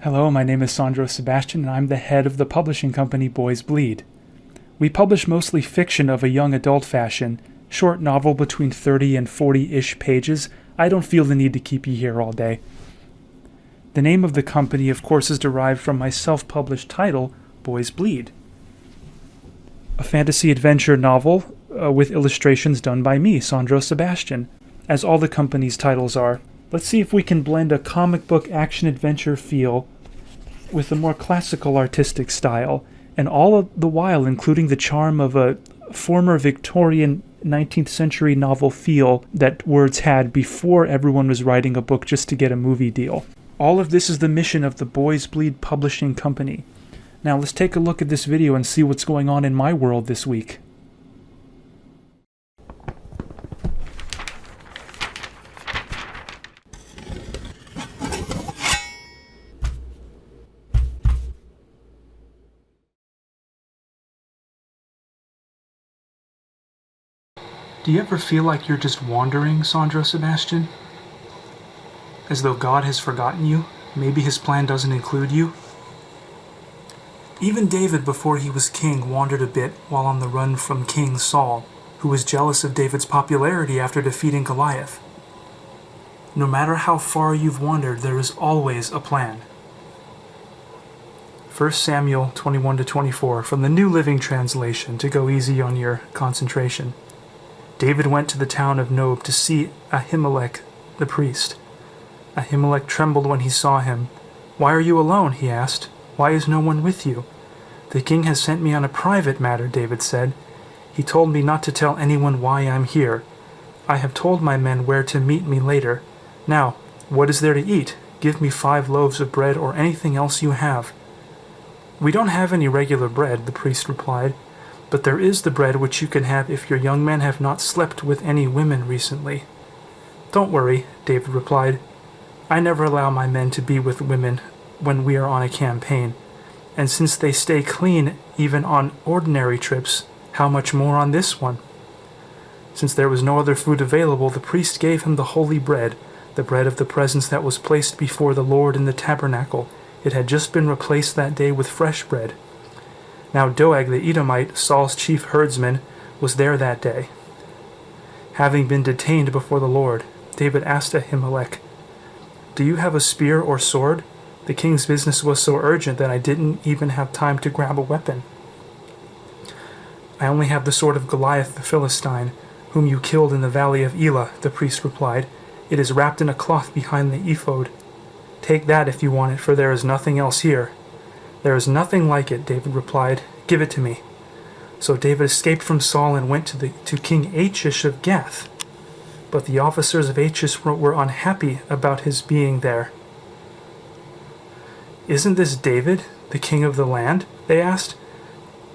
Hello, my name is Sandro Sebastian, and I'm the head of the publishing company Boys Bleed. We publish mostly fiction of a young adult fashion, short novel between 30 and 40-ish pages. I don't feel the need to keep you here all day. The name of the company, of course, is derived from my self-published title, Boys Bleed. A fantasy adventure novel with illustrations done by me, Sandro Sebastian, as all the company's titles are. Let's see if we can blend a comic book action-adventure feel with a more classical artistic style, and all of the while including the charm of a former Victorian 19th century novel feel that words had before everyone was writing a book just to get a movie deal. All of this is the mission of the Boys Bleed Publishing Company. Now let's take a look at this video and see what's going on in my world this week. Do you ever feel like you're just wandering, Sandro Sebastian? As though God has forgotten you? Maybe his plan doesn't include you? Even David, before he was king, wandered a bit while on the run from King Saul, who was jealous of David's popularity after defeating Goliath. No matter how far you've wandered, there is always a plan. 1 Samuel 21-24, from the New Living Translation, to go easy on your concentration. David went to the town of Nob to see Ahimelech the priest. Ahimelech trembled when he saw him. "Why are you alone?" he asked. "Why is no one with you?" "The king has sent me on a private matter," David said. "He told me not to tell anyone why I'm here. I have told my men where to meet me later. Now, what is there to eat? Give me 5 loaves of bread or anything else you have." "We don't have any regular bread," the priest replied. "But there is the bread which you can have if your young men have not slept with any women recently." "Don't worry," David replied. "I never allow my men to be with women when we are on a campaign. And since they stay clean even on ordinary trips, how much more on this one?" Since there was no other food available, the priest gave him the holy bread, the bread of the presence that was placed before the Lord in the tabernacle. It had just been replaced that day with fresh bread. Now Doeg the Edomite, Saul's chief herdsman, was there that day. Having been detained before the Lord, David asked Ahimelech, "Do you have a spear or sword? The king's business was so urgent that I didn't even have time to grab a weapon." "I only have the sword of Goliath the Philistine, whom you killed in the valley of Elah," the priest replied. "It is wrapped in a cloth behind the ephod. Take that if you want it, for there is nothing else here." "There is nothing like it," David replied. "Give it to me." So David escaped from Saul and went to King Achish of Gath. But the officers of Achish were unhappy about his being there. "Isn't this David, the king of the land?" they asked.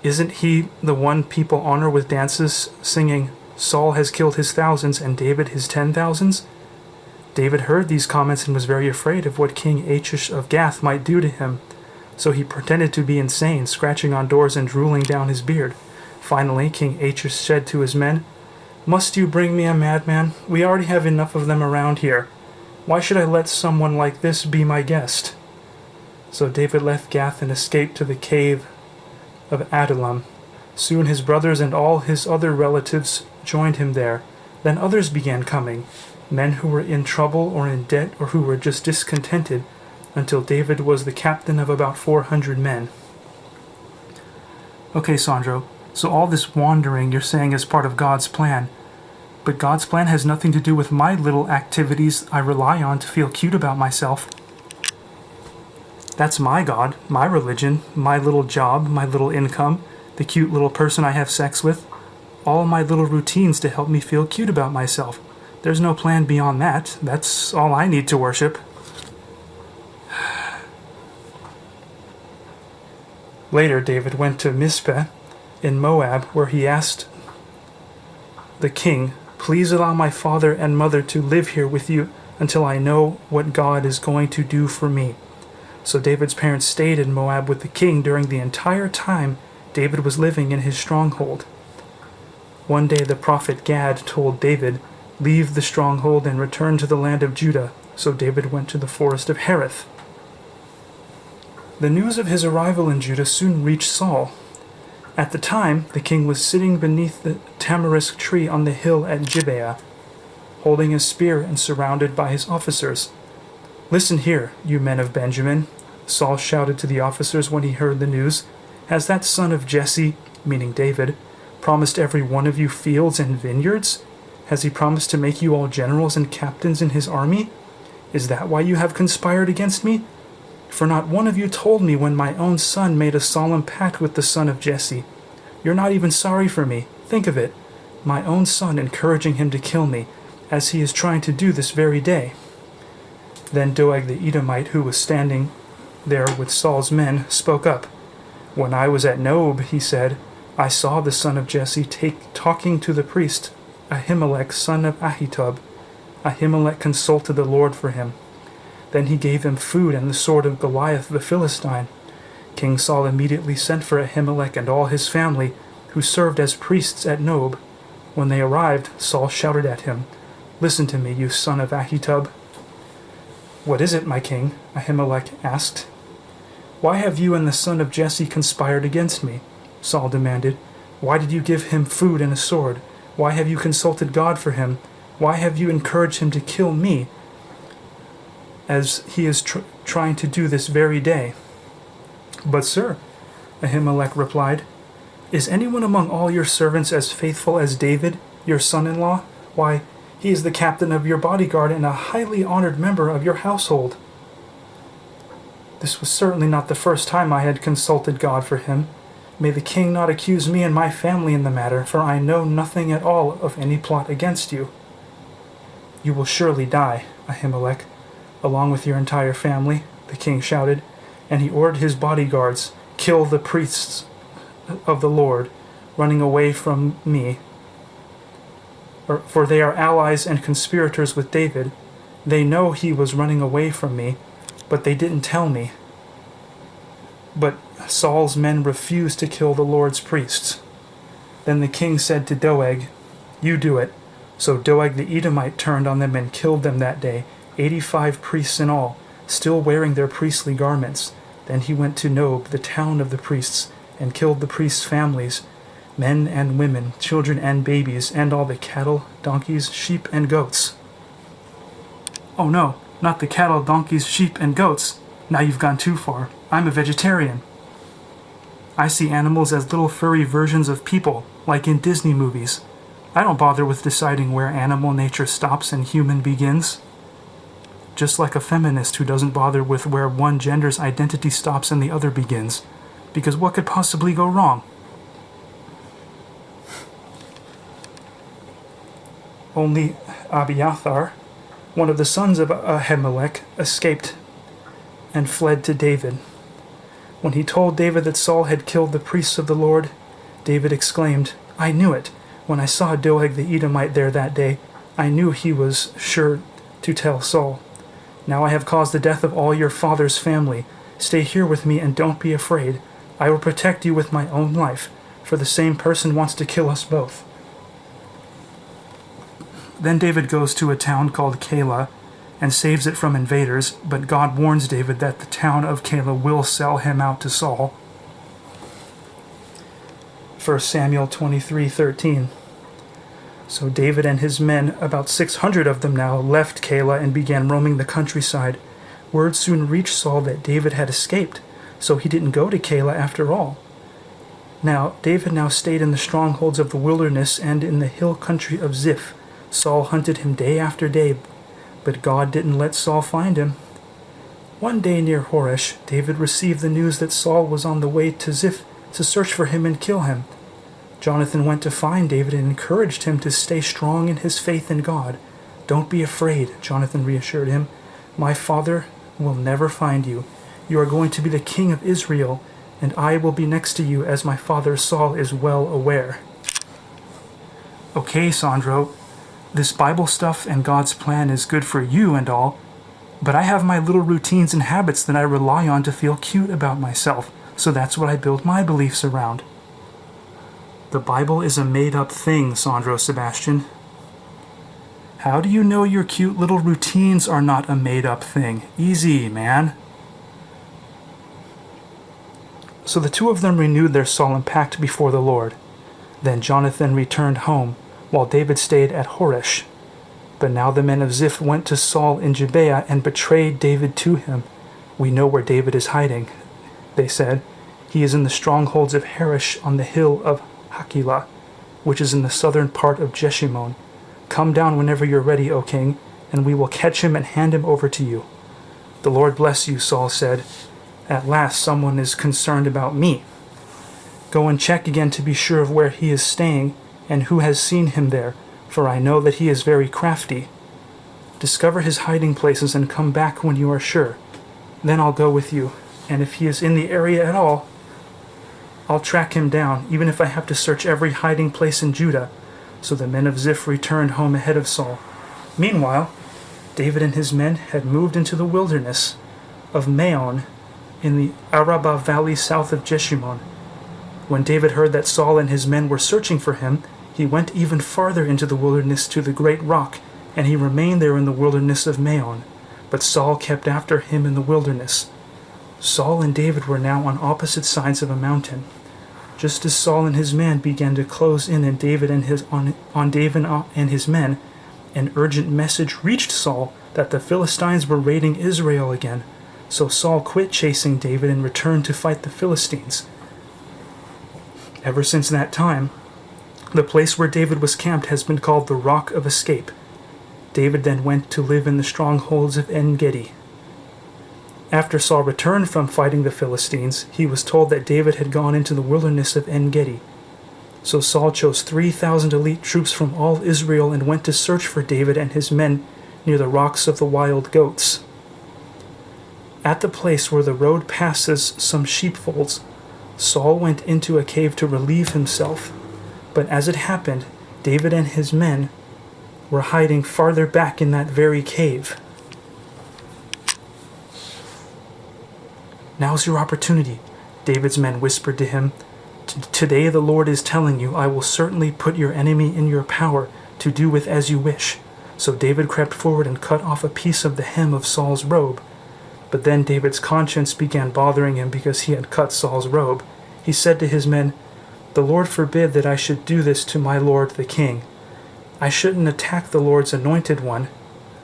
"Isn't he the one people honor with dances, singing, 'Saul has killed his thousands and David his 10,000s'? David heard these comments and was very afraid of what King Achish of Gath might do to him. So he pretended to be insane, scratching on doors and drooling down his beard. Finally, King Achish said to his men, "Must you bring me a madman? We already have enough of them around here. Why should I let someone like this be my guest?" So David left Gath and escaped to the cave of Adullam. Soon his brothers and all his other relatives joined him there. Then others began coming, men who were in trouble or in debt or who were just discontented, until David was the captain of about 400 men. Okay, Sandro, so all this wandering you're saying is part of God's plan. But God's plan has nothing to do with my little activities I rely on to feel cute about myself. That's my God, my religion, my little job, my little income, the cute little person I have sex with, all my little routines to help me feel cute about myself. There's no plan beyond that. That's all I need to worship. Later, David went to Mizpeh in Moab, where he asked the king, "Please allow my father and mother to live here with you until I know what God is going to do for me." So David's parents stayed in Moab with the king during the entire time David was living in his stronghold. One day the prophet Gad told David, "Leave the stronghold and return to the land of Judah." So David went to the forest of Hereth. The news of his arrival in Judah soon reached Saul. At the time, the king was sitting beneath the tamarisk tree on the hill at Gibeah, holding a spear and surrounded by his officers. "Listen here, you men of Benjamin," Saul shouted to the officers when he heard the news. "Has that son of Jesse," meaning David, "promised every one of you fields and vineyards? Has he promised to make you all generals and captains in his army? Is that why you have conspired against me? For not one of you told me when my own son made a solemn pact with the son of Jesse. You're not even sorry for me. Think of it. My own son encouraging him to kill me, as he is trying to do this very day." Then Doeg the Edomite, who was standing there with Saul's men, spoke up. "When I was at Nob," he said, "I saw the son of Jesse talking to the priest, Ahimelech, son of Ahitub. Ahimelech consulted the Lord for him. Then he gave him food and the sword of Goliath the Philistine. King Saul immediately sent for Ahimelech and all his family, who served as priests at Nob. When they arrived, Saul shouted at him, 'Listen to me, you son of Ahitub.' 'What is it, my king?' Ahimelech asked. 'Why have you and the son of Jesse conspired against me?' Saul demanded. 'Why did you give him food and a sword? Why have you consulted God for him? Why have you encouraged him to kill me, as he is trying to do this very day?' 'But sir,' Ahimelech replied, 'is anyone among all your servants as faithful as David, your son-in-law? Why, he is the captain of your bodyguard and a highly honored member of your household.' This was certainly not the first time I had consulted God for him. May the king not accuse me and my family in the matter, for I know nothing at all of any plot against you.' 'You will surely die, Ahimelech, along with your entire family,' the king shouted, and he ordered his bodyguards, 'Kill the priests of the Lord, running away from me, for they are allies and conspirators with David. They know he was running away from me, but they didn't tell me.' But Saul's men refused to kill the Lord's priests. Then the king said to Doeg, 'You do it.' So Doeg the Edomite turned on them and killed them that day, 85 priests in all, still wearing their priestly garments. Then he went to Nob, the town of the priests, and killed the priests' families, men and women, children and babies, and all the cattle, donkeys, sheep, and goats." "Oh no, not the cattle, donkeys, sheep, and goats. Now you've gone too far. I'm a vegetarian. I see animals as little furry versions of people, like in Disney movies. I don't bother with deciding where animal nature stops and human begins. Just like a feminist who doesn't bother with where one gender's identity stops and the other begins. Because what could possibly go wrong?" Only Abiathar, one of the sons of Ahimelech, escaped and fled to David. When he told David that Saul had killed the priests of the Lord, David exclaimed, "I knew it. When I saw Doeg the Edomite there that day, I knew he was sure to tell Saul. Now I have caused the death of all your father's family. Stay here with me and don't be afraid. I will protect you with my own life, for the same person wants to kill us both." Then David goes to a town called Keilah and saves it from invaders, but God warns David that the town of Keilah will sell him out to Saul. 1 Samuel 23:13. So David and his men, about 600 of them now, left Keilah and began roaming the countryside. Word soon reached Saul that David had escaped, so he didn't go to Keilah after all. Now David stayed in the strongholds of the wilderness and in the hill country of Ziph. Saul hunted him day after day, but God didn't let Saul find him. One day near Horesh, David received the news that Saul was on the way to Ziph to search for him and kill him. Jonathan went to find David and encouraged him to stay strong in his faith in God. "Don't be afraid," Jonathan reassured him. "My father will never find you. You are going to be the king of Israel, and I will be next to you, as my father Saul is well aware." "Okay, Sandro, this Bible stuff and God's plan is good for you and all, but I have my little routines and habits that I rely on to feel cute about myself, so that's what I build my beliefs around." "The Bible is a made-up thing, Sandro Sebastian." "How do you know your cute little routines are not a made-up thing? Easy, man." So the two of them renewed their solemn pact before the Lord. Then Jonathan returned home, while David stayed at Horesh. But now the men of Ziph went to Saul in Gibeah and betrayed David to him. "We know where David is hiding," they said. "He is in the strongholds of Harish on the hill of Hakilah, which is in the southern part of Jeshimon. Come down whenever you're ready, O king, and we will catch him and hand him over to you." "The Lord bless you," Saul said. "At last someone is concerned about me. Go and check again to be sure of where he is staying and who has seen him there, for I know that he is very crafty. Discover his hiding places and come back when you are sure. Then I'll go with you, and if he is in the area at all, I'll track him down, even if I have to search every hiding place in Judah." So the men of Ziph returned home ahead of Saul. Meanwhile, David and his men had moved into the wilderness of Maon in the Arabah valley south of Jeshimon. When David heard that Saul and his men were searching for him, he went even farther into the wilderness to the great rock, and he remained there in the wilderness of Maon. But Saul kept after him in the wilderness. Saul and David were now on opposite sides of a mountain. Just as Saul and his men began to close in on David and his men, an urgent message reached Saul that the Philistines were raiding Israel again. So Saul quit chasing David and returned to fight the Philistines. Ever since that time, the place where David was camped has been called the Rock of Escape. David then went to live in the strongholds of En-Gedi. After Saul returned from fighting the Philistines, he was told that David had gone into the wilderness of En-Gedi. So Saul chose 3,000 elite troops from all Israel and went to search for David and his men near the rocks of the wild goats. At the place where the road passes some sheepfolds, Saul went into a cave to relieve himself. But as it happened, David and his men were hiding farther back in that very cave. "Now's your opportunity," David's men whispered to him. "Today the Lord is telling you, I will certainly put your enemy in your power to do with as you wish." So David crept forward and cut off a piece of the hem of Saul's robe. But then David's conscience began bothering him because he had cut Saul's robe. He said to his men, "The Lord forbid that I should do this to my lord the king. I shouldn't attack the Lord's anointed one,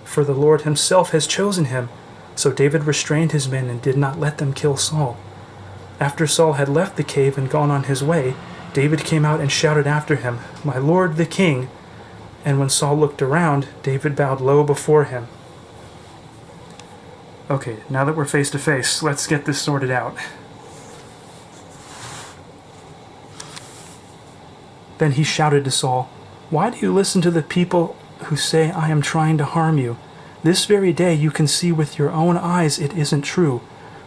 for the Lord himself has chosen him." So David restrained his men and did not let them kill Saul. After Saul had left the cave and gone on his way, David came out and shouted after him, "My lord the king!" And when Saul looked around, David bowed low before him. Okay, now that we're face to face, let's get this sorted out. Then he shouted to Saul, "Why do you listen to the people who say I am trying to harm you? This very day you can see with your own eyes it isn't true,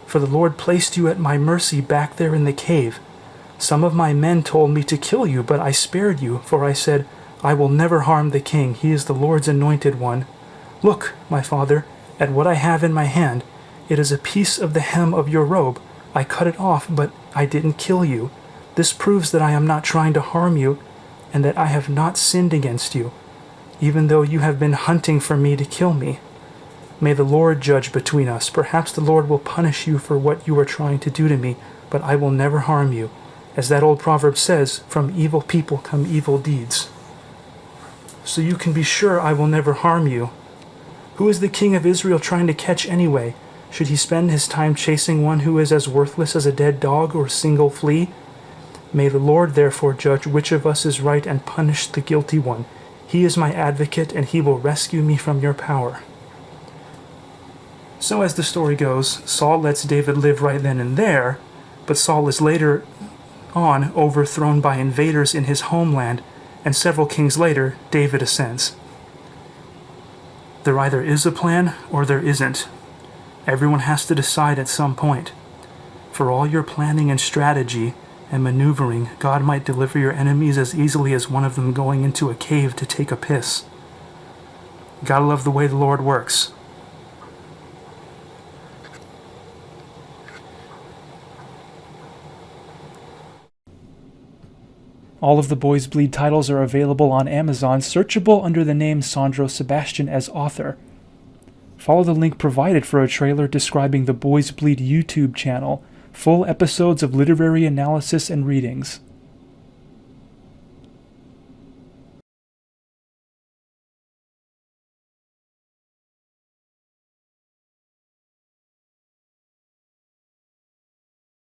for the Lord placed you at my mercy back there in the cave. Some of my men told me to kill you, but I spared you, for I said, I will never harm the king, he is the Lord's anointed one. Look, my father, at what I have in my hand. It is a piece of the hem of your robe. I cut it off, but I didn't kill you. This proves that I am not trying to harm you, and that I have not sinned against you, even though you have been hunting for me to kill me. May the Lord judge between us. Perhaps the Lord will punish you for what you are trying to do to me, but I will never harm you. As that old proverb says, from evil people come evil deeds. So you can be sure I will never harm you. Who is the king of Israel trying to catch anyway? Should he spend his time chasing one who is as worthless as a dead dog or a single flea? May the Lord therefore judge which of us is right and punish the guilty one. He is my advocate, and he will rescue me from your power." So as the story goes, Saul lets David live right then and there, but Saul is later on overthrown by invaders in his homeland, and several kings later, David ascends. There either is a plan or there isn't. Everyone has to decide at some point. For all your planning and strategy and maneuvering, God might deliver your enemies as easily as one of them going into a cave to take a piss. Gotta love the way the Lord works. All of the Boys Bleed titles are available on Amazon, searchable under the name Sandro Sebastian as author. Follow the link provided for a trailer describing the Boys Bleed YouTube channel Full episodes of literary analysis and readings